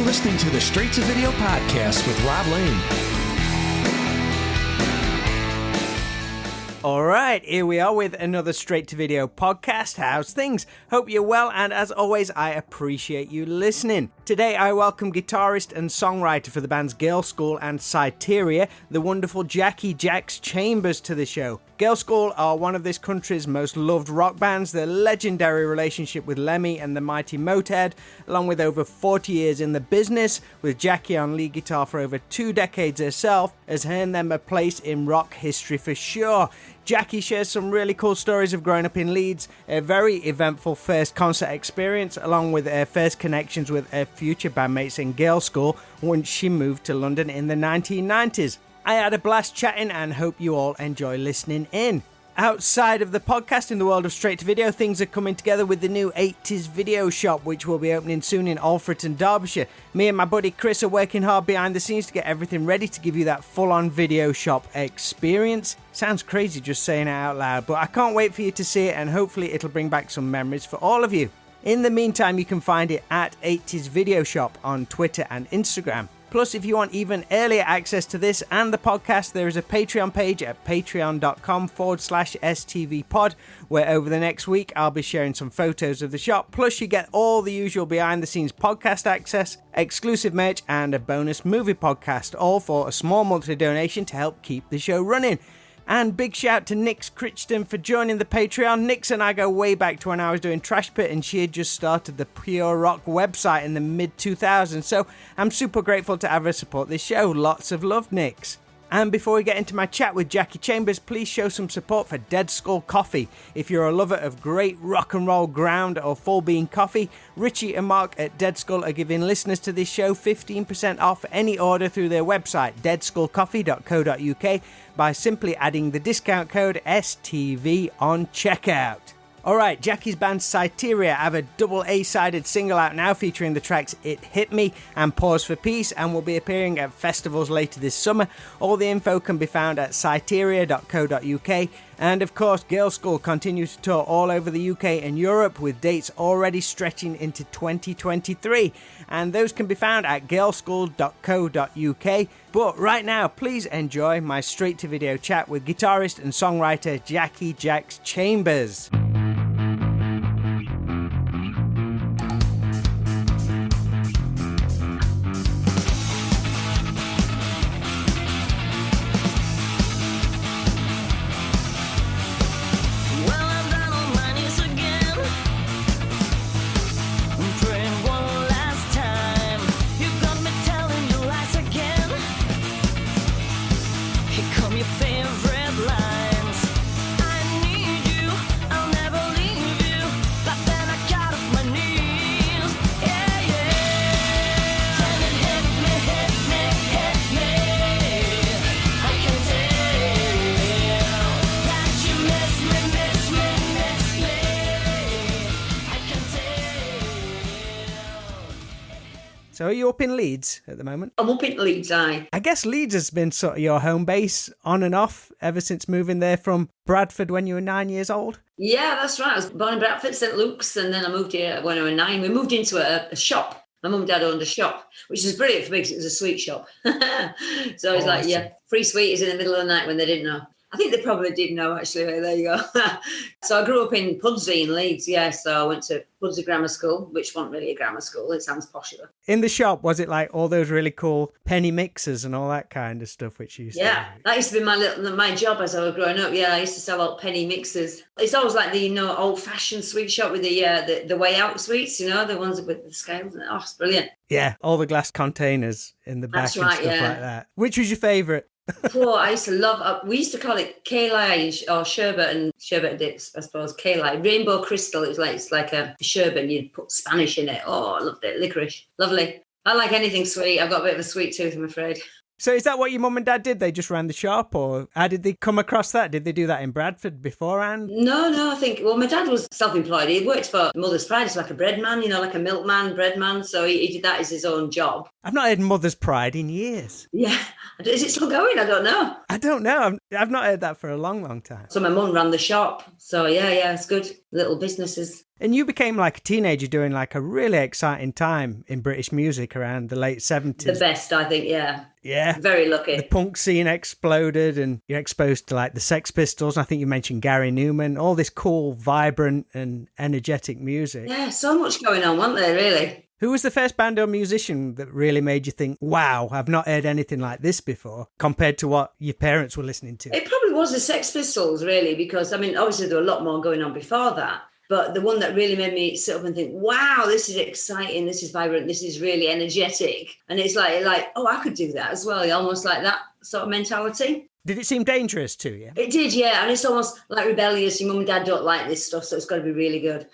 listening to the Straight to Video podcast with Rob Lane. All right, here we are with another Straight to Video podcast. How's things? Hope you're well, and as always, I appreciate you listening. Today, I welcome guitarist and songwriter for the bands Girlschool and Syteria, the wonderful Jackie Jax Chambers, to the show. Girlschool are one of this country's most loved rock bands. Their legendary relationship with Lemmy and the mighty Motorhead, along with over 40 years in the business, with Jackie on lead guitar for over 2 decades herself, has earned them a place in rock history for sure. Jackie shares some really cool stories of growing up in Leeds, a very eventful first concert experience, along with her first connections with her future bandmates in Girlschool once she moved to London in the 1990s. I had a blast chatting and hope you all enjoy listening in. Outside of the podcast, in the world of straight to video, things are coming together with the new 80s video shop, which will be opening soon in Alfreton, Derbyshire. Me and my buddy Chris are working hard behind the scenes to get everything ready to give you that full-on video shop experience. Sounds crazy just saying it out loud, but I can't wait for you to see it, and hopefully it'll bring back some memories for all of you. In the meantime, you can find it at 80s Video Shop on Twitter and Instagram. Plus, if you want even earlier access to this and the podcast, there is a Patreon page at patreon.com/STVpod, where over the next week I'll be sharing some photos of the shop. Plus, you get all the usual behind-the-scenes podcast access, exclusive merch, and a bonus movie podcast, all for a small monthly donation to help keep the show running. And big shout to Nix Crichton for joining the Patreon. Nix and I go way back to when I was doing Trash Pit and she had just started the Pure Rock website in the mid-2000s. So I'm super grateful to have her support this show. Lots of love, Nix. And before we get into my chat with Jackie Chambers, please show some support for Dead Skull Coffee. If you're a lover of great rock and roll ground or full bean coffee, Richie and Mark at Dead Skull are giving listeners to this show 15% off any order through their website, deadskullcoffee.co.uk, by simply adding the discount code STV on checkout. Alright, Jackie's band Syteria have a double A-sided single out now featuring the tracks It Hit Me and Pause for Peace, and will be appearing at festivals later this summer. All the info can be found at syteria.co.uk. And of course, Girlschool continues to tour all over the UK and Europe, with dates already stretching into 2023. And those can be found at girlschool.co.uk. But right now, please enjoy my straight-to-video chat with guitarist and songwriter Jackie Jax Chambers. So are you up in Leeds at the moment? I'm up in Leeds, aye. I guess Leeds has been sort of your home base on and off ever since moving there from Bradford when you were 9 years old? Yeah, that's right. I was born in Bradford, St Luke's, and then I moved here when I was 9. We moved into a shop. My mum and dad owned a shop, which was brilliant for me because it was a sweet shop. So I was like, yeah, free sweeties in the middle of the night when they didn't know. I think they probably did know, actually. There you go. So I grew up in Pudsey in Leeds, yeah. So I went to Pudsey Grammar School, which wasn't really a grammar school. It sounds posher. In the shop, was it like all those really cool penny mixers and all that kind of stuff, which you used to do? That used to be my job as I was growing up. Yeah, I used to sell out penny mixers. It's always like the old-fashioned sweet shop with the way out sweets, the ones with the scales. Oh, it's brilliant. Yeah, all the glass containers in the back. That's right, and stuff like that. Which was your favourite? I used to love, we used to call it K-Lye or sherbet and dips, I suppose. K-Lye, rainbow crystal. It's like a sherbet and you'd put Spanish in it. Oh, I loved it. Licorice. Lovely. I like anything sweet. I've got a bit of a sweet tooth, I'm afraid. So is that what your mum and dad did? They just ran the shop, or how did they come across that? Did they do that in Bradford beforehand? No, I think, my dad was self-employed. He worked for Mother's Pride. It's like a bread man, like a milkman, bread man. So he did that as his own job. I've not heard Mother's Pride in years. Yeah. Is it still going? I don't know. I've not heard that for a long, long time. So my mum ran the shop. So yeah, it's good. little businesses. And you became like a teenager during like a really exciting time in British music around the late 70s. The best, I think, yeah. Yeah. Very lucky. The punk scene exploded and you're exposed to like the Sex Pistols. I think you mentioned Gary Newman, all this cool, vibrant and energetic music. Yeah, so much going on, wasn't there, really? Who was the first band or musician that really made you think, wow, I've not heard anything like this before, compared to what your parents were listening to? It probably was the Sex Pistols, really, because, I mean, obviously there were a lot more going on before that. But the one that really made me sit up and think, wow, this is exciting, this is vibrant, this is really energetic. And it's like, oh, I could do that as well. Almost like that sort of mentality. Did it seem dangerous to you? It did, yeah. And it's almost like rebellious. Your mum and dad don't like this stuff, so it's got to be really good.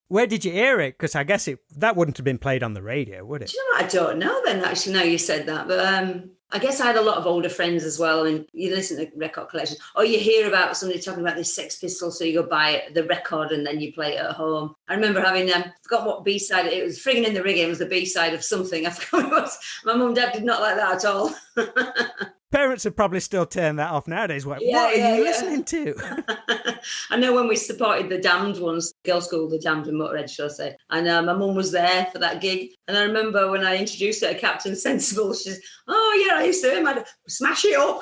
Where did you hear it? Because I guess that wouldn't have been played on the radio, would it? Do you know what? I don't know then, actually, now you said that. But I guess I had a lot of older friends as well. And you listen to record collections, or you hear about somebody talking about this Sex Pistols, so you go buy the record and then you play it at home. I remember having, I forgot what B-side, it was Friggin' in the Rigging was the B-side of something. I forgot what it was. My mum and dad did not like that at all. Parents have probably still turned that off nowadays. What are you listening to? I know when we supported the Damned ones, Girlschool, the Damned and Motorhead, shall I say. And my mum was there for that gig. And I remember when I introduced her to Captain Sensible, she said, oh, yeah, I used to hear him. I'd smash it up.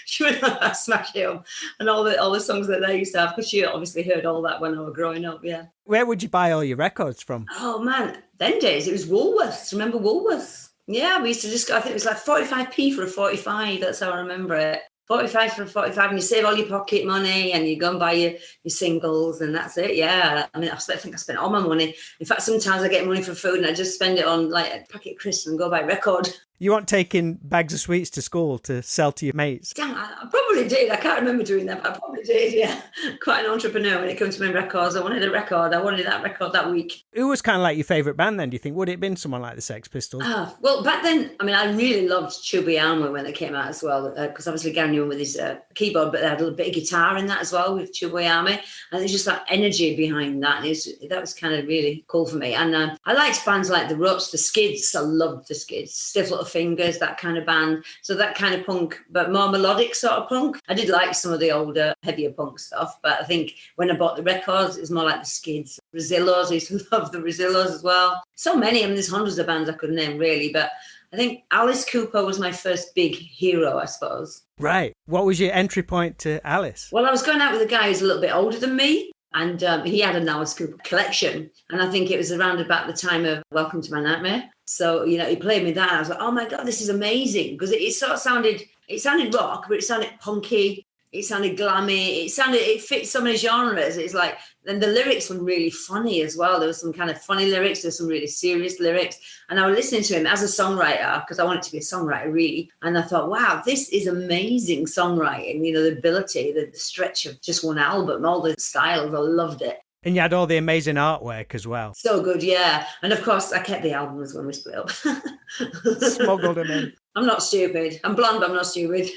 She went on that, smash it up. And all the songs that they used to have, because she obviously heard all that when I was growing up, yeah. Where would you buy all your records from? Oh, man, them days, it was Woolworths. Remember Woolworths? Yeah, we used to just go, I think it was like 45p for a 45. That's how I remember it. 45 for a 45, and you save all your pocket money and you go and buy your singles, and that's it. Yeah, I mean, I think I spent all my money. In fact, sometimes I get money for food and I just spend it on like a packet of crisps and go buy a record. You weren't taking bags of sweets to school to sell to your mates? Damn, I probably did. I can't remember doing that, but I probably did, yeah. Quite an entrepreneur when it comes to my records. I wanted a record. I wanted that record that week. Who was kind of like your favourite band then, do you think? Would it have been someone like the Sex Pistols? Well, back then, I mean, I really loved Chubby Alma when they came out as well, because obviously Gary Newman with his keyboard, but they had a little bit of guitar in that as well with Chubby Alma. And there's just that energy behind that. And that was kind of really cool for me. And I liked bands like The Ruts, The Skids. I loved The Skids. Stiff Little Fingers, that kind of band. So that kind of punk, but more melodic sort of punk. I did like some of the older, heavier punk stuff, but I think when I bought the records, it was more like the Skids. Rosillos, I used to love the Rosillos as well. So many, I mean, there's hundreds of bands I could name really, but I think Alice Cooper was my first big hero, I suppose. Right. What was your entry point to Alice? Well, I was going out with a guy who's a little bit older than me, and he had an Alice Cooper collection, and I think it was around about the time of Welcome to My Nightmare. So, he played me that, and I was like, oh my God, this is amazing, because it sort of sounded rock, but it sounded punky, it sounded glammy, it fit so many genres. It's like, and the lyrics were really funny as well. There was some kind of funny lyrics, there's some really serious lyrics, and I was listening to him as a songwriter, because I wanted to be a songwriter really, and I thought, wow, this is amazing songwriting, the ability, the stretch of just one album, all the styles, I loved it. And you had all the amazing artwork as well. So good, yeah. And of course, I kept the albums when we split up. Smuggled them in. I'm not stupid. I'm blonde, but I'm not stupid.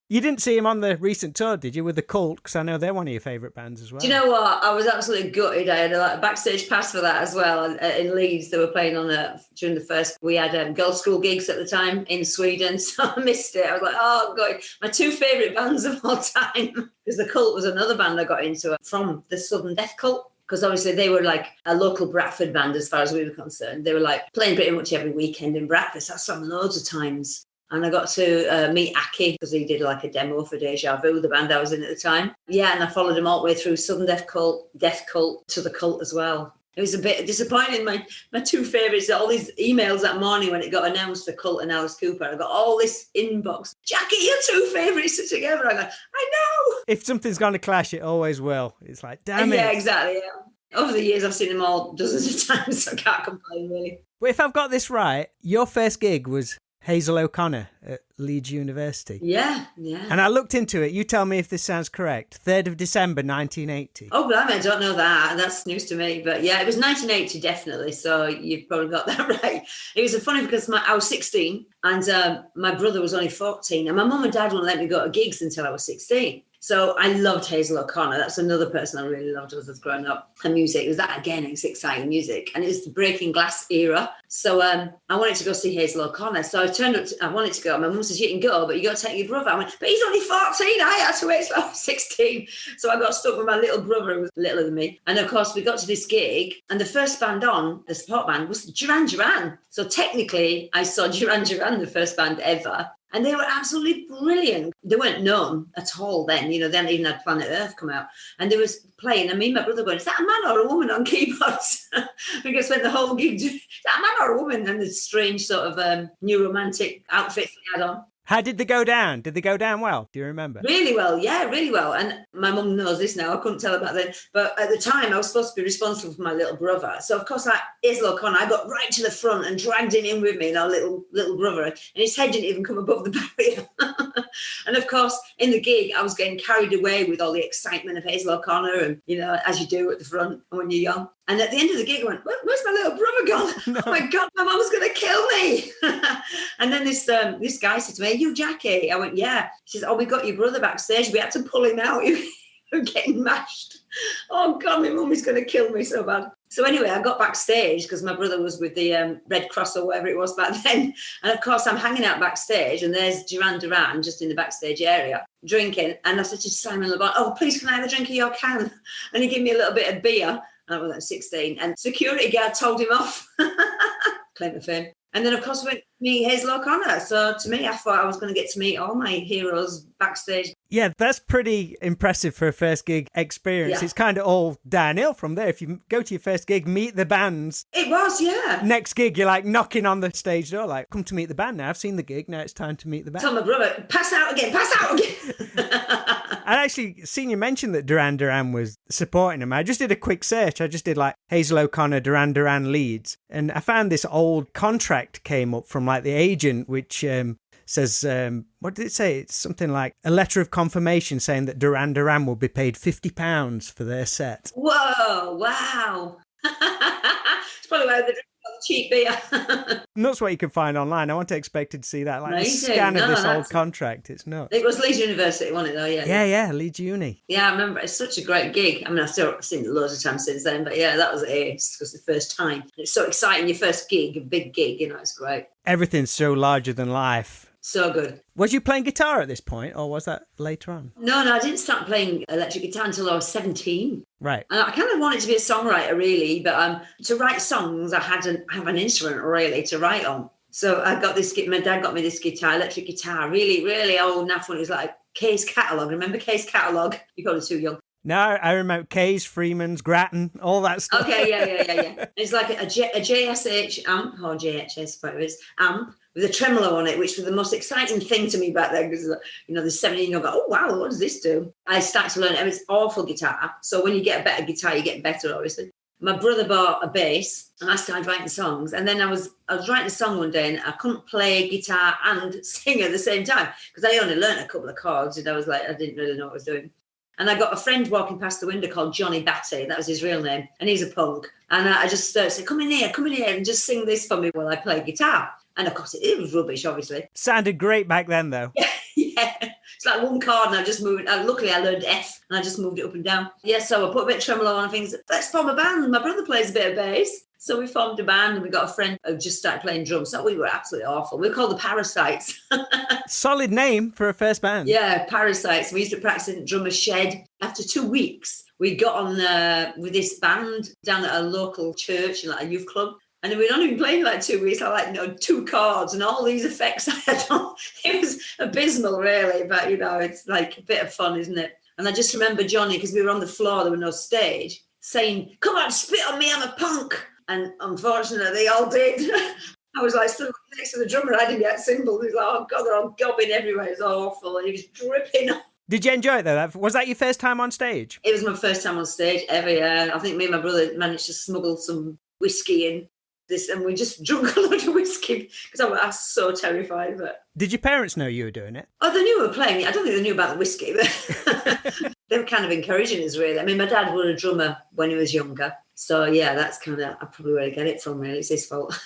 You didn't see him on the recent tour, did you, with The Cult? Because I know they're one of your favourite bands as well. Do you know what? I was absolutely gutted. I had a backstage pass for that as well. In Leeds, they were playing during the first, we had girls' school gigs at the time in Sweden, so I missed it. I was like, oh, God, my two favourite bands of all time. Because The Cult was another band I got into from the Southern Death Cult. Because obviously they were like a local Bradford band as far as we were concerned. They were like playing pretty much every weekend in Bradford. So I saw them loads of times. And I got to meet Aki because he did like a demo for Deja Vu, the band I was in at the time. Yeah, and I followed him all the way through Southern Death Cult to The Cult as well. It was a bit disappointing. My two favourites, all these emails that morning when it got announced, The Cult and Alice Cooper, I got all this inbox. Jackie, your two favourites are together. I go, I know. If something's going to clash, it always will. It's like, damn it. Yeah, exactly. Yeah. Over the years, I've seen them all dozens of times, so I can't complain really. Well, if I've got this right, your first gig was Hazel O'Connor at Leeds University. Yeah. And I looked into it. You tell me if this sounds correct. 3rd of December, 1980. Oh, blimey, I don't know that. That's news to me. But yeah, it was 1980, definitely. So you've probably got that right. It was funny because I was 16 and my brother was only 14. And my mum and dad wouldn't let me go to gigs until I was 16. So I loved Hazel O'Connor. That's another person I really loved as I was growing up. Her music was that, again, it's exciting music. And it was the breaking glass era. So I wanted to go see Hazel O'Connor. So I wanted to go. My mum says, you can go, but you got to take your brother. I went, but he's only 14. I had to wait till I was 16. So I got stuck with my little brother who was littler than me. And of course, we got to this gig. And the first band on, the support band, was Duran Duran. So technically, I saw Duran Duran, the first band ever. And they were absolutely brilliant. They weren't known at all then. They hadn't even had Planet Earth come out. And they was playing, and me and my brother going, is that a man or a woman on keyboards? We just spent the whole gig, is that a man or a woman? And the strange sort of new romantic outfits they had on. How did they go down? Did they go down well? Do you remember? Really well, yeah, really well. And my mum knows this now. I couldn't tell her back then. But at the time, I was supposed to be responsible for my little brother. So, of course, Hazel O'Connor, I got right to the front and dragged him in with me, our little brother. And his head didn't even come above the barrier. And, of course, in the gig, I was getting carried away with all the excitement of Hazel O'Connor and, as you do at the front when you're young. And at the end of the gig, I went, where's my little brother gone? No. Oh, my God, my mum's going to kill me. And then this guy said to me, you Jackie? I went, yeah. She says, we got your brother backstage. We had to pull him out. You're getting mashed. Oh, God, my mum is going to kill me so bad. So anyway, I got backstage because my brother was with the Red Cross or whatever it was back then. And, of course, I'm hanging out backstage and there's Duran Duran just in the backstage area drinking. And I said to Simon Le Bon, please, can I have a drink of your can? And he gave me a little bit of beer. I was like 16, and security guard told him off. Claim to fame. And then, of course, we went to meet Hazel O'Connor. So to me, I thought I was going to get to meet all my heroes backstage. Yeah, that's pretty impressive for a first gig experience. Yeah. It's kind of all downhill from there. If you go to your first gig, meet the bands. It was, yeah. Next gig, you're like knocking on the stage door, like, come to meet the band now. I've seen the gig. Now it's time to meet the band. Tell my brother, pass out again. I'd actually seen you mention that Duran Duran was supporting him. I just did a quick search. I just did like Hazel O'Connor, Duran Duran, Leeds. And I found this old contract came up from like the agent, which says, what did it say? It's something like a letter of confirmation saying that Duran Duran will be paid £50 for their set. Whoa, wow. It's probably why they're cheap beer. Nuts what you can find online. I wasn't expected to see that. Like Amazing. A scan of this old contract. It's nuts. It was Leeds University, wasn't it, though? Yeah. Yeah, Leeds Uni. Yeah, I remember. It's such a great gig. I mean, I've still seen it loads of times since then, but yeah, that was ace. It was the first time. It's so exciting. Your first gig, a big gig, it's great. Everything's so larger than life. So good. Was you playing guitar at this point, or was that later on? No, I didn't start playing electric guitar until I was 17. Right. And I kind of wanted to be a songwriter, really, but to write songs, I had to have an instrument, really, to write on. So I got this, my dad got me this guitar, electric guitar, really, really old naff one. It was like Case Catalogue. Remember Case Catalogue? You're probably too young. No, I remember K's, Freeman's, Grattan, all that stuff. Okay, yeah. It's like a JSH amp, or JHS, whatever it is, amp, with a tremolo on it, which was the most exciting thing to me back then, because, the 17-year-old go, oh, wow, what does this do? I started to learn it. It's awful guitar. So when you get a better guitar, you get better, obviously. My brother bought a bass, and I started writing songs. And then I was writing a song one day, and I couldn't play guitar and sing at the same time, because I only learned a couple of chords, and I was like, I didn't really know what I was doing. And I got a friend walking past the window called Johnny Batty. That was his real name. And he's a punk. And I just said, come in here, and just sing this for me while I play guitar. And of course, it was rubbish, obviously. Sounded great back then, though. Yeah. It's like one chord and I just moved. Luckily, I learned F and I just moved it up and down. Yeah, so I put a bit of tremolo on and things. Let's form a band. My brother plays a bit of bass. So we formed a band and we got a friend who just started playing drums. So we were absolutely awful. We were called the Parasites. Solid name for a first band. Yeah, Parasites. We used to practice in drummer's shed. After 2 weeks, we got on with this band down at a local church, like a youth club. And we'd only been playing like 2 weeks. I like, 2 chords and all these effects I had on. It was abysmal, really. But, it's like a bit of fun, isn't it? And I just remember Johnny, because we were on the floor, there was no stage, saying, come on, spit on me, I'm a punk. And unfortunately, they all did. I was like stood next to the drummer. I didn't get cymbals. He was like, oh, God, they're all gobbing everywhere. It was awful. And he was dripping. Did you enjoy it, though? Was that your first time on stage? It was my first time on stage ever, yeah. I think me and my brother managed to smuggle some whiskey in. And we just drunk a load of whiskey because I was so terrified. But did your parents know you were doing it? Oh, they knew we were playing it. I don't think they knew about the whiskey, but they were kind of encouraging us, really. I mean, my dad was a drummer when he was younger. So yeah, that's kind of probably where I get it from. Really, it's his fault.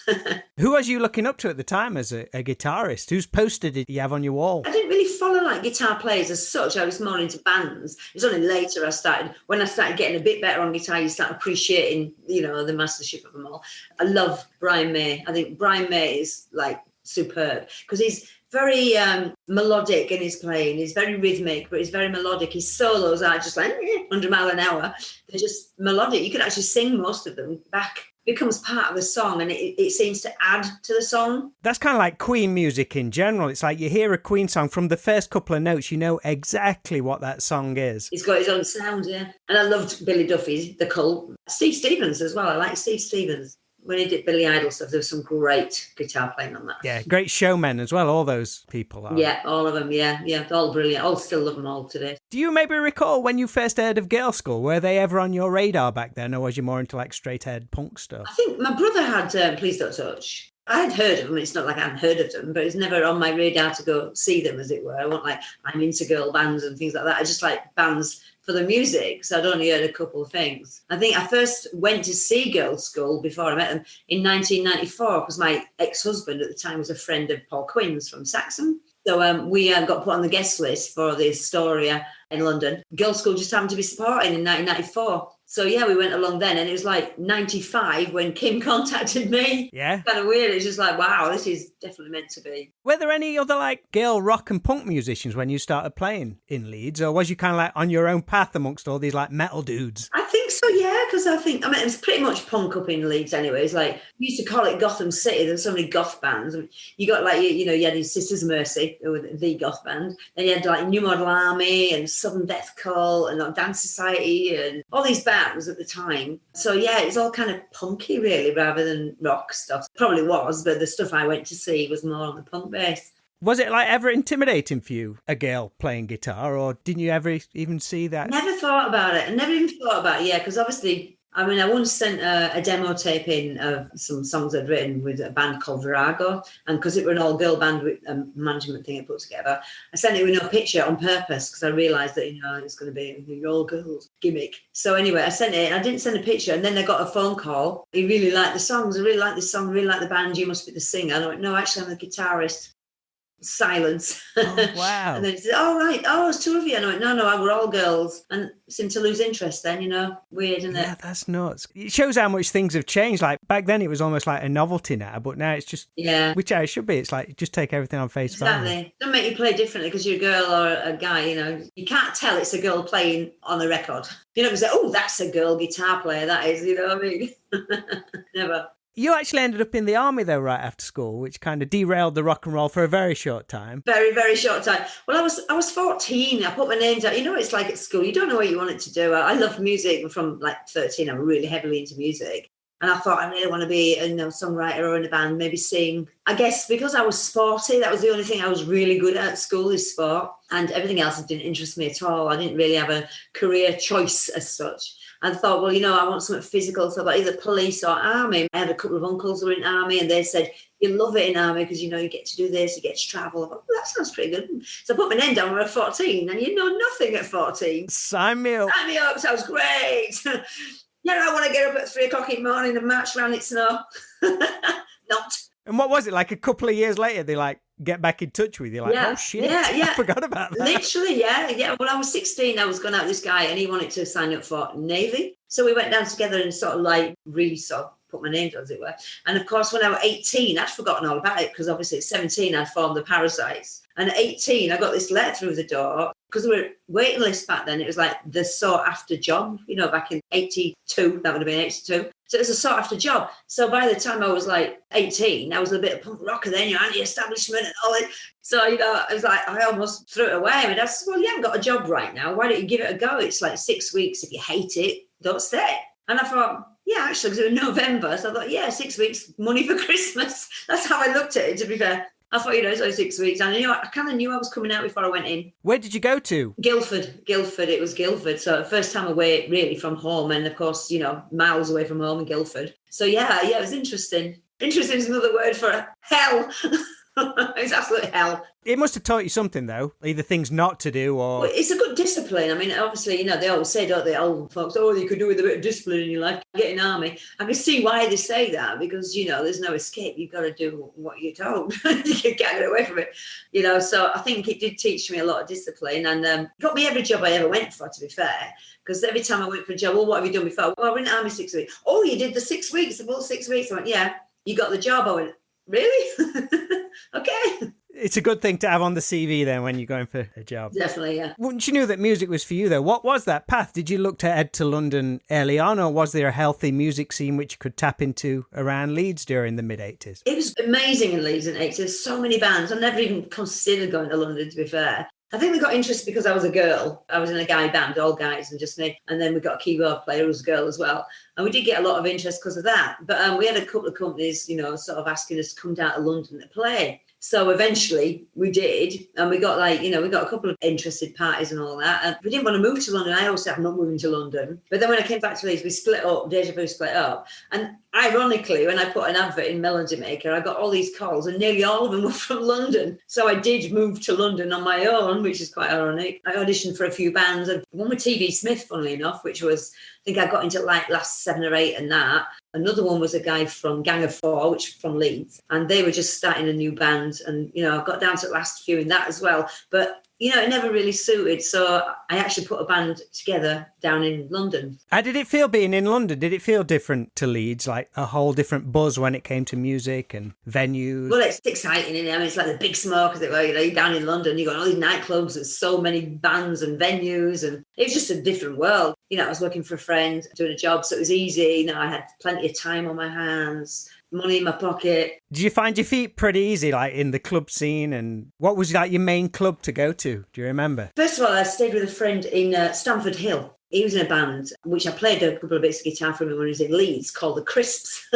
Who was you looking up to at the time as a guitarist? Whose poster did you have on your wall? I didn't really follow like guitar players as such. I was more into bands. It was only later when I started getting a bit better on guitar, you start appreciating, the mastership of them all. I love Brian May. I think Brian May is like superb because he's very melodic in his playing. He's very rhythmic, but he's very melodic. His solos are just like 100 mile an hour. They're just melodic. You can actually sing most of them back. It becomes part of the song, and it seems to add to the song. That's kind of like Queen music in general. It's like you hear a Queen song, from the first couple of notes, you know exactly what that song is. He's got his own sound, yeah. And I loved Billy Duffy's The Cult. Steve Stevens as well. I like Steve Stevens. When he did Billy Idol stuff, there was some great guitar playing on that. Yeah, great showmen as well, all those people are. Yeah, all of them, yeah, all brilliant. I still love them all today. Do you maybe recall when you first heard of Girlschool? Were they ever on your radar back then, or was you more into like straight-ahead punk stuff? I think my brother had Please Don't Touch. I had heard of them. It's not like I hadn't heard of them, but it's never on my radar to go see them, as it were. I want I'm into girl bands and things like that. I just like bands for the music, so I'd only heard a couple of things. I think I first went to see Girlschool before I met them in 1994 because my ex-husband at the time was a friend of Paul Quinn's from Saxon. So we got put on the guest list for the Astoria in London. Girlschool just happened to be supporting in 1994. So yeah, we went along then, and it was like 95 when Kim contacted me. Yeah. Kind of weird. It's just like, wow, this is definitely meant to be. Were there any other like girl rock and punk musicians when you started playing in Leeds, or was you kind of like on your own path amongst all these like metal dudes? I think so, yeah, because it was pretty much punk up in Leeds anyway. It's like, we used to call it Gotham City. There's so many goth bands. You got like, you had his Sisters Mercy, who were the goth band. Then you had like New Model Army and Southern Death Cult and like Dance Society and all these bands at the time. So yeah, it's all kind of punky really, rather than rock stuff. Probably was, but the stuff I went to see was more on the punk base. Was it like ever intimidating for you, a girl playing guitar, or didn't you ever even see that? Never thought about it. I never even thought about it, yeah, because obviously, I once sent a demo tape in of some songs I'd written with a band called Virago, and because it were an all-girl band with a management thing I put together, I sent it with no picture on purpose because I realised that, it's going to be the all-girls gimmick. So anyway, I sent it, and I didn't send a picture, and then I got a phone call. He really liked the songs. I really like this song. I really like the band. You must be the singer. And I went, no, actually, I'm the guitarist. Silence. Oh, wow. And then he said, oh, right. Oh, it's two of you. And I went, no, we're all girls. And seemed to lose interest then, weird, isn't it? Yeah, that's nuts. It shows how much things have changed. Like back then it was almost like a novelty now, but now it's just, which it should be. It's like, just take everything on face value. Exactly. Don't make you play differently because you're a girl or a guy, You can't tell it's a girl playing on a record. You're not going to say, oh, that's a girl guitar player, that is, you know what I mean? Never. You actually ended up in the army, though, right after school, which kind of derailed the rock and roll for a very short time. Very, very short time. Well, I was 14. I put my name down. It's like at school. You don't know what you wanted to do. I love music. From like 13, I'm really heavily into music. And I thought I really want to be a songwriter or in a band, maybe sing. I guess because I was sporty, that was the only thing I was really good at school is sport. And everything else didn't interest me at all. I didn't really have a career choice as such. I thought, well, I want something physical. So about either police or army. I had a couple of uncles who were in army and they said, you love it in army because, you get to do this, you get to travel. I thought, well, that sounds pretty good. So I put my name down when I was 14 and you know nothing at 14. Sign me up. Sign me up, sounds great. I want to get up at 3 o'clock in the morning and march around in snow. Not. And what was it, like a couple of years later, they like get back in touch with you? Like, oh shit, I forgot about that. Literally, yeah. When I was 16, I was going out with this guy and he wanted to sign up for Navy. So we went down together and sort of like really sort of put my name down, as it were. And of course, when I was 18, I'd forgotten all about it because obviously at 17, I'd formed the Parasites. And at 18, I got this letter through the door because there were waiting lists back then. It was like the sought after job, back in 82, that would have been 82. So it was a sought after job. So by the time I was like 18, I was a bit of punk rocker then, anti-establishment and all that. So, I was like, I almost threw it away. My dad said, well, you haven't got a job right now. Why don't you give it a go? It's like 6 weeks. If you hate it, don't stay. And I thought, yeah, actually, because it was November. So I thought, 6 weeks, money for Christmas. That's how I looked at it, to be fair. I thought, it's only 6 weeks. And I kind of knew I was coming out before I went in. Where did you go to? Guildford. It was Guildford. So first time away, really, from home. And of course, miles away from home in Guildford. So, it was interesting. Interesting is another word for hell. It's absolute hell. It must have taught you something, though. Either things not to do or... Well, it's a good discipline. I mean, obviously, they always say, don't they, old folks, you could do with a bit of discipline in your life, get an army. I can see why they say that, because, there's no escape. You've got to do what you're told. You can't get away from it. So I think it did teach me a lot of discipline, and got me every job I ever went for, to be fair. Because every time I went for a job, what have you done before? Well, I went in the army 6 weeks. Oh, you did the 6 weeks, the full 6 weeks. I went, yeah, you got the job. I went, really? Okay. It's a good thing to have on the CV then when you're going for a job. Definitely, yeah. Once you knew that music was for you, though, what was that path? Did you look to head to London early on, or was there a healthy music scene which you could tap into around Leeds during the mid-'80s? It was amazing in Leeds in the 80s. There's so many bands. I never even considered going to London, to be fair. I think we got interested because I was a girl. I was in a guy band, all guys and just me. And then we got a keyboard player who was a girl as well. And we did get a lot of interest because of that. But we had a couple of companies, sort of asking us to come down to London to play. So eventually we did, and we got we got a couple of interested parties and all that. And we didn't want to move to London. I always said, I'm not moving to London. But then when I came back to Leeds, we split up, Deja Vu split up. And ironically, when I put an advert in Melody Maker, I got all these calls, and nearly all of them were from London. So I did move to London on my own, which is quite ironic. I auditioned for a few bands, and one with TV Smith, funnily enough, which was, I think I got into last 7 or 8 and that. Another one was a guy from Gang of Four, which was from Leeds, and they were just starting a new band. And, I got down to the last few in that as well. But, it never really suited. So I actually put a band together down in London. How did it feel being in London? Did it feel different to Leeds, like a whole different buzz when it came to music and venues? Well, it's exciting, isn't it? I mean, it's like the big smoke, as it were. You're down in London, you've got all these nightclubs, there's so many bands and venues, and it was just a different world. I was working for a friend, doing a job, so it was easy. I had plenty of time on my hands, money in my pocket. Did you find your feet pretty easy, like in the club scene? And what was your main club to go to? Do you remember? First of all, I stayed with a friend in Stamford Hill. He was in a band, which I played a couple of bits of guitar for him when he was in Leeds, called the Crisps.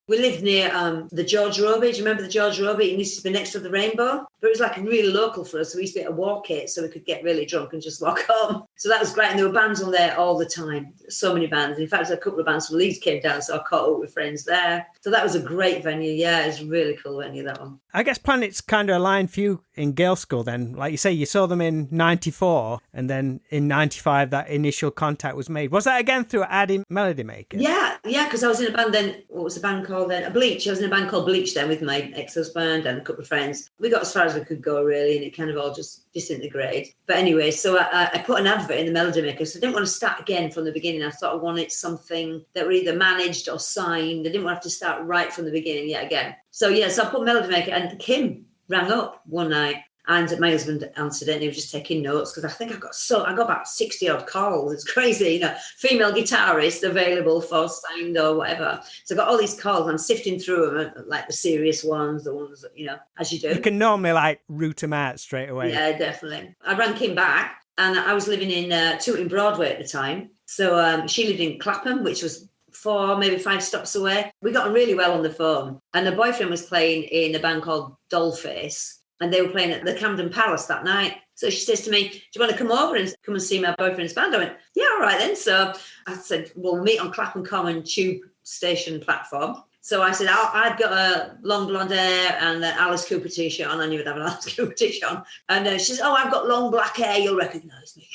We lived near the George Roby. Do you remember the George Roby? It used to be next to the Rainbow. But it was like really local for us. So we used to be able to walk it so we could get really drunk and just walk home. So that was great. And there were bands on there all the time. So many bands. In fact, a couple of bands from Leeds came down, so I caught up with friends there. So that was a great venue. Yeah, it was a really cool venue, that one. I guess planets kind of aligned for you in Girlschool then. Like you say, you saw them in 94, and then in 95, that initial contact was made. Was that again through adding Melody Maker? Yeah, because I was in a band then. What was the band called then? Bleach. I was in a band called Bleach then with my ex-husband and a couple of friends. We got as far as we could go, really, and it kind of all just disintegrated. But anyway, so I put an advert in the Melody Maker, so I didn't want to start again from the beginning. I thought I wanted something that were either managed or signed. I didn't want to have to start right from the beginning yet again. So I put Melody Maker, and Kim rang up one night, and my husband answered it, and he was just taking notes, because I think I got about 60 odd calls. It's crazy, female guitarist available for signed or whatever. So I got all these calls, and I'm sifting through them, like the serious ones, the ones that, as you do. You can normally root them out straight away. Yeah, definitely. I rang Kim back, and I was living in Tooting Broadway at the time. So she lived in Clapham, which was 4, maybe 5 stops away. We got on really well on the phone. And her boyfriend was playing in a band called Dollface, and they were playing at the Camden Palace that night. So she says to me, do you want to come over and come and see my boyfriend's band? I went, yeah, all right then. So I said, we'll meet on Clapham Common tube station platform. So I said, I've got a long blonde hair and an Alice Cooper t-shirt on. I knew I'd have an Alice Cooper t-shirt on. And she says, I've got long black hair. You'll recognise me.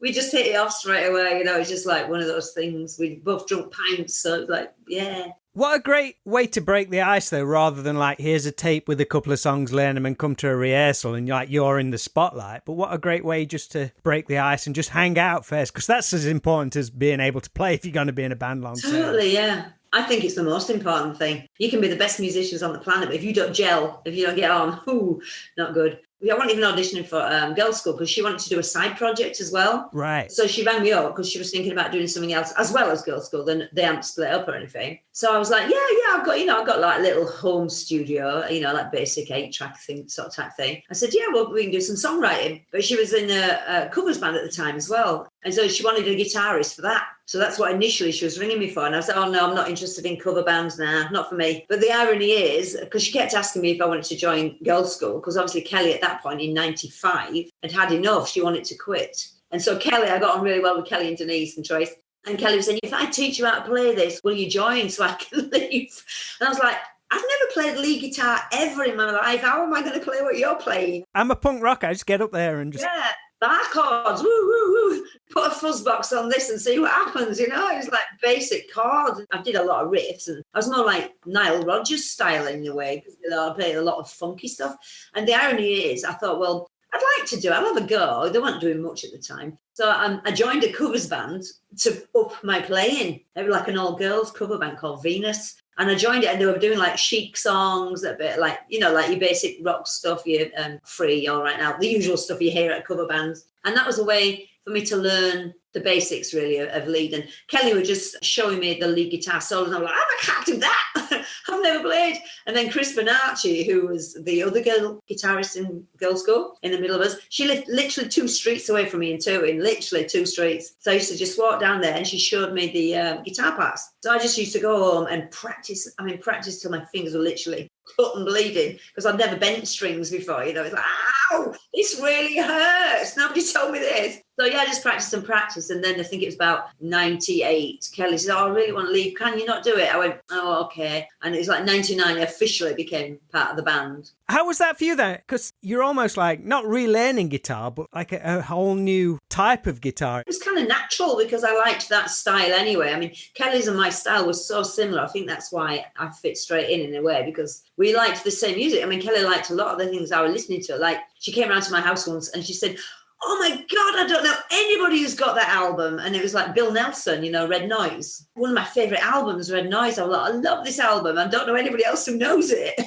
We just hit it off straight away. It's just like one of those things. We both drunk pints. So it's like, yeah. What a great way to break the ice, though, rather than here's a tape with a couple of songs, learn them and come to a rehearsal and you're in the spotlight. But what a great way just to break the ice and just hang out first, because that's as important as being able to play if you're going to be in a band long term. Totally, yeah. I think it's the most important thing. You can be the best musicians on the planet, but if you don't gel, if you don't get on, not good. I wasn't even auditioning for Girlschool because she wanted to do a side project as well. Right. So she rang me up because she was thinking about doing something else as well as Girlschool. Then they hadn't split up or anything. So I was like, yeah, I've got like a little home studio, like basic 8-track thing, sort of type thing. I said, yeah, well, we can do some songwriting. But she was in a covers band at the time as well. And so she wanted a guitarist for that. So that's what initially she was ringing me for. And I said, oh, no, I'm not interested in cover bands now, not for me. But the irony is, because she kept asking me if I wanted to join Girlschool, because obviously Kelly at that point in 95 had enough. She wanted to quit. And so Kelly, I got on really well with Kelly and Denise and Trace. And Kelly was saying, if I teach you how to play this, will you join so I can leave? And I was like, I've never played lead guitar ever in my life. How am I going to play what you're playing? I'm a punk rocker. I just get up there and just... Yeah, bar chords, woo, woo, woo. Put a fuzz box on this and see what happens, you know? It's like basic chords. I did a lot of riffs, and I was more like Nile Rodgers style in a way, because I played a lot of funky stuff. And the irony is, I thought, well, I'll have a go. They weren't doing much at the time. So I joined a covers band to up my playing. It was like an all-girls cover band called Venus. And I joined it, and they were doing like chic songs, a bit like, you know, like your basic rock stuff, your Free, All Right Now, the usual stuff you hear at cover bands. And that was a way for me to learn the basics, really, of lead. And Kelly was just showing me the lead guitar solos, and I was like, I can't do that. I've never played. And then Chris Bonacci, who was the other girl guitarist in Girlschool, in the middle of us, she lived literally 2 streets away from me in Tooting, literally 2 streets. So I used to just walk down there, and she showed me the guitar parts. So I just used to go home and practice. I mean, practice till my fingers were literally cut and bleeding, because I'd never bent strings before, you know. It's like, ow, this really hurts. Nobody told me this. So yeah, I just practiced and practiced. And then I think it was about 98. Kelly said, oh, I really want to leave. Can you not do it? I went, oh, okay. And it was like 99, I officially became part of the band. How was that for you then? Because you're almost like not relearning guitar, but like a whole new type of guitar. It was kind of natural because I liked that style anyway. I mean, Kelly's and my style was so similar. I think that's why I fit straight in a way, because we liked the same music. I mean, Kelly liked a lot of the things I was listening to. Like, she came around to my house once and she said, oh my God, I don't know anybody who's got that album. And it was like Bill Nelson, you know, Red Noise. One of my favourite albums, Red Noise. I was like, I love this album. I don't know anybody else who knows it.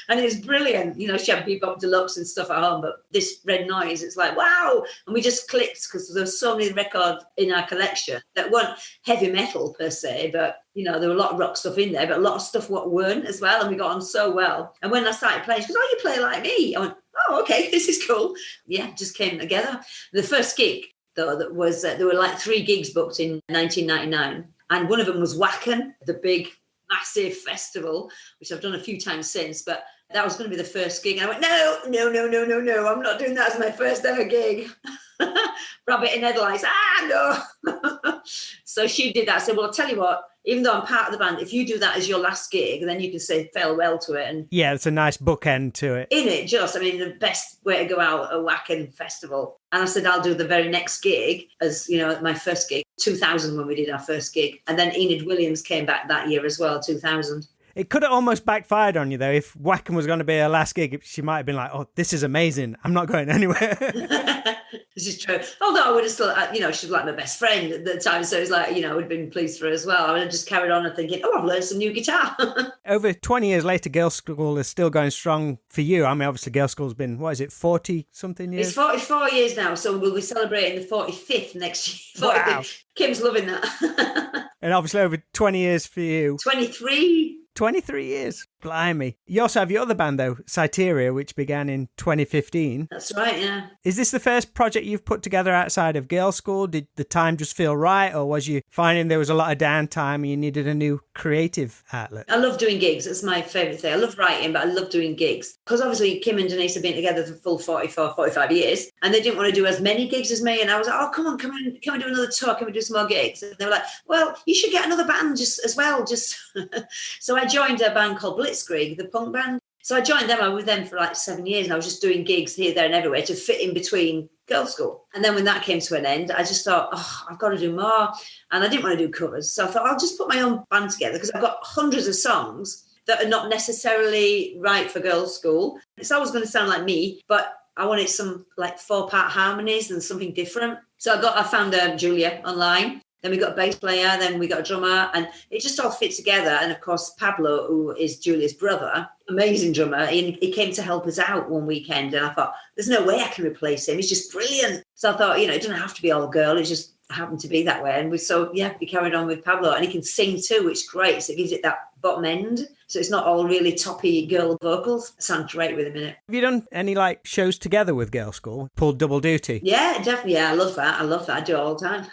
And it was brilliant. You know, she had Bebop Deluxe and stuff at home, but this Red Noise, it's like, wow. And we just clicked because there were so many records in our collection that weren't heavy metal per se, but, you know, there were a lot of rock stuff in there, but a lot of stuff what weren't as well. And we got on so well. And when I started playing, she goes, oh, you play like me. I went, oh, okay, this is cool. Yeah, just came together. The first gig, though, that was there were like 3 gigs booked in 1999. And one of them was Wacken, the big, massive festival, which I've done a few times since, but that was going to be the first gig. And I went, no, I'm not doing that as my first ever gig. Rabbit in headlights, no. So she did that. I said, well, I'll tell you what, even though I'm part of the band, if you do that as your last gig, then you can say farewell to it. And yeah, it's a nice bookend to it. In it, just, I mean, the best way to go out, a Wacken festival. And I said, I'll do the very next gig as, you know, my first gig, 2000 when we did our first gig. And then Enid Williams came back that year as well, 2000. It could have almost backfired on you, though. If Wacken was going to be her last gig, she might have been like, oh, this is amazing. I'm not going anywhere. This is true. Although I would have still, you know, she was like my best friend at the time. So it was like, you know, I would have been pleased for her as well. I would have just carried on and thinking, oh, I've learned some new guitar. Over 20 years later, Girlschool is still going strong for you. I mean, obviously, Girlschool's been, 40-something years? It's 44 years now. So we'll be celebrating the 45th next year. Wow. Kim's loving that. And obviously, over 20 years for you. 23 years. Blimey. You also have your other band, though, Syteria, which began in 2015. That's right, yeah. Is this the first project you've put together outside of Girlschool? Did the time just feel right, or was you finding there was a lot of downtime and you needed a new creative outlet? I love doing gigs. It's my favourite thing. I love writing, but I love doing gigs. Because obviously Kim and Denise have been together for full 45 years, and they didn't want to do as many gigs as me. And I was like, oh, come on, can we do another tour? Can we do some more gigs? And they were like, well, you should get another band just as well. So I joined a band called Blitzkrieg, the punk band. So I joined them. I was with them for like 7 years, and I was just doing gigs here, there and everywhere to fit in between Girlschool. And then when that came to an end, I just thought, oh, I've got to do more. And I didn't want to do covers. So I thought, I'll just put my own band together, because I've got hundreds of songs that are not necessarily right for Girlschool. It's always going to sound like me, but I wanted some like 4-part harmonies and something different. So I found Julia online. Then we got a bass player, then we got a drummer, and it just all fit together. And of course, Pablo, who is Julia's brother, amazing drummer, he came to help us out one weekend. And I thought, there's no way I can replace him. He's just brilliant. So I thought, you know, it doesn't have to be all girl. It just happened to be that way. And we carried on with Pablo, and he can sing too, which is great. So it gives it that bottom end. So it's not all really toppy girl vocals. Sounds great with him in it. Have you done any like shows together with Girlschool? Pulled double duty? Yeah, definitely. Yeah, I love that. I do it all the time.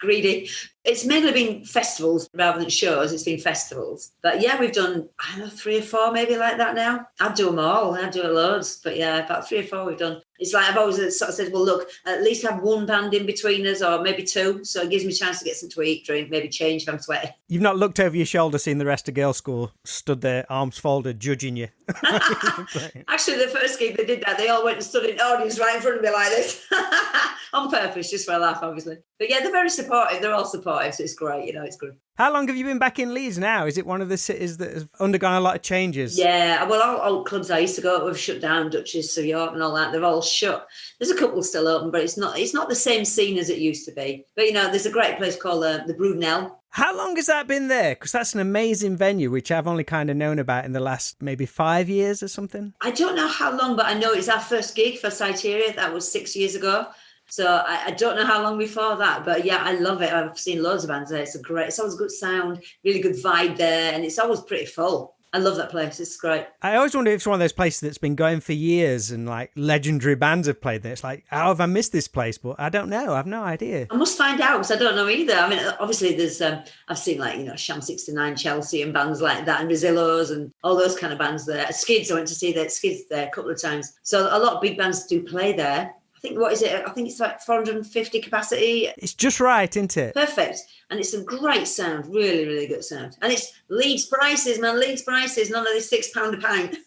Greedy. It's mainly been festivals rather than shows. It's been festivals. But yeah, we've done, I don't know, 3 or 4 maybe like that now. I'd do them all. I'd do loads. But yeah, about 3 or 4 we've done. It's like I've always sort of said, well, look, at least have one band in between us or maybe 2. So it gives me a chance to get something to eat, drink, maybe change if I'm sweaty. You've not looked over your shoulder, seen the rest of Girls' School stood there, arms folded, judging you. Actually, the first gig they did that, they all went and stood in the audience right in front of me like this. On purpose, just for a laugh, obviously. But yeah, they're very supportive. They're all supportive, so it's great. It's good. How long have you been back in Leeds now? Is it one of the cities that has undergone a lot of changes? Yeah, well, all clubs I used to go to have shut down, Duchess of York and all that. They're all shut. There's a couple still open, but it's not the same scene as it used to be. But, there's a great place called the Brunel. How long has that been there? Because that's an amazing venue, which I've only kind of known about in the last maybe 5 years or something. I don't know how long, but I know it's our first gig for Syteria. That was 6 years ago. So I don't know how long before that, but yeah, I love it. I've seen loads of bands there. It's always good sound, really good vibe there, and it's always pretty full. I love that place. It's great. I always wonder if it's one of those places that's been going for years and like legendary bands have played there. It's like, how have I missed this place? But I don't know. I've no idea. I must find out because I don't know either. I mean, obviously there's, I've seen like, Sham 69, Chelsea and bands like that and Rosillos and all those kind of bands there. Skids, I went to see that Skids there a couple of times. So a lot of big bands do play there. I think, what is it? I think it's like 450 capacity. It's just right, isn't it? Perfect. And it's a great sound, really, really good sound. And it's Leeds prices, man, Leeds prices, none of this £6 a pint.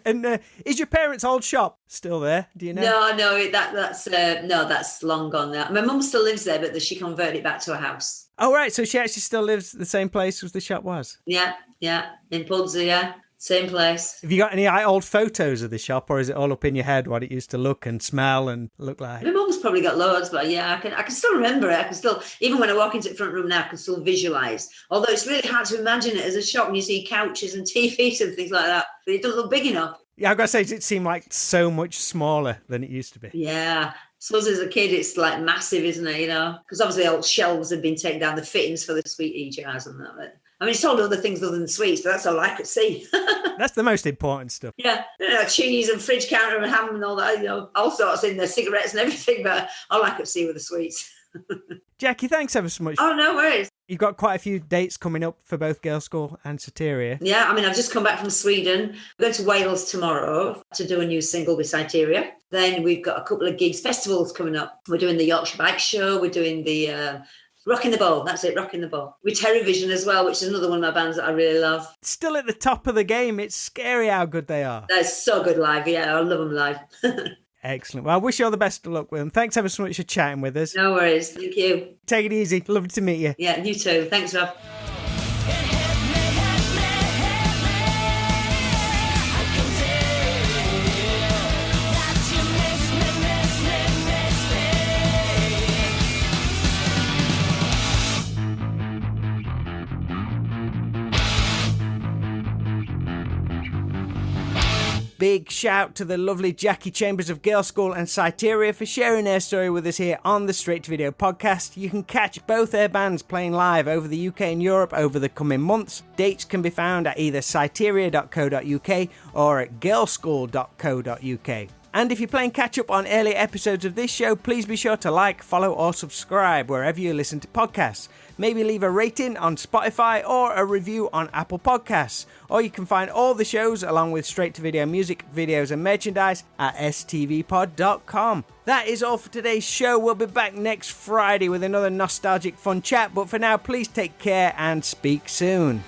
And is your parents' old shop still there? Do you know? No, that's long gone now. My mum still lives there, but she converted it back to a house. Oh, right. So she actually still lives the same place as the shop was? Yeah, in Pudsey, yeah. Same place. Have you got any old photos of the shop, or is it all up in your head what it used to look and smell and look like? My mum's probably got loads, but yeah, I can still remember it. I can still, even when I walk into the front room now, I can still visualise. Although it's really hard to imagine it as a shop when you see couches and TVs and things like that. But it doesn't look big enough. Yeah, I've got to say, it seemed like so much smaller than it used to be. Yeah. I suppose as a kid, it's like massive, isn't it? Because obviously all shelves have been taken down, the fittings for the sweetie jars and that. But, I mean, it's all other things other than sweets, but that's all I could see. That's the most important stuff. Yeah, cheese and fridge counter and ham and all that, all sorts in there, cigarettes and everything, but all I could see were the sweets. Jackie, thanks ever so much. Oh, no worries. You've got quite a few dates coming up for both Girlschool and Syteria. Yeah, I mean, I've just come back from Sweden. I'm going to Wales tomorrow to do a new single with Syteria. Then we've got a couple of gigs, festivals coming up. We're doing the Yorkshire Bike Show. We're doing the Rocking the Bowl. That's it, Rocking the Bowl. With Terrorvision as well, which is another one of my bands that I really love. Still at the top of the game. It's scary how good they are. They're so good live. Yeah, I love them live. Excellent. Well, I wish you all the best of luck with them. Thanks ever so much for chatting with us. No worries. Thank you. Take it easy. Lovely to meet you. Yeah, you too. Thanks, Rob. Big shout to the lovely Jackie Chambers of Girlschool and Syteria for sharing their story with us here on the Straight to Video podcast. You can catch both their bands playing live over the UK and Europe over the coming months. Dates can be found at either syteria.co.uk or at girlschool.co.uk. And if you're playing catch up on earlier episodes of this show, please be sure to like, follow or subscribe wherever you listen to podcasts. Maybe leave a rating on Spotify or a review on Apple Podcasts. Or you can find all the shows along with straight to video music, videos and merchandise at stvpod.com. That is all for today's show. We'll be back next Friday with another nostalgic fun chat. But for now, please take care and speak soon.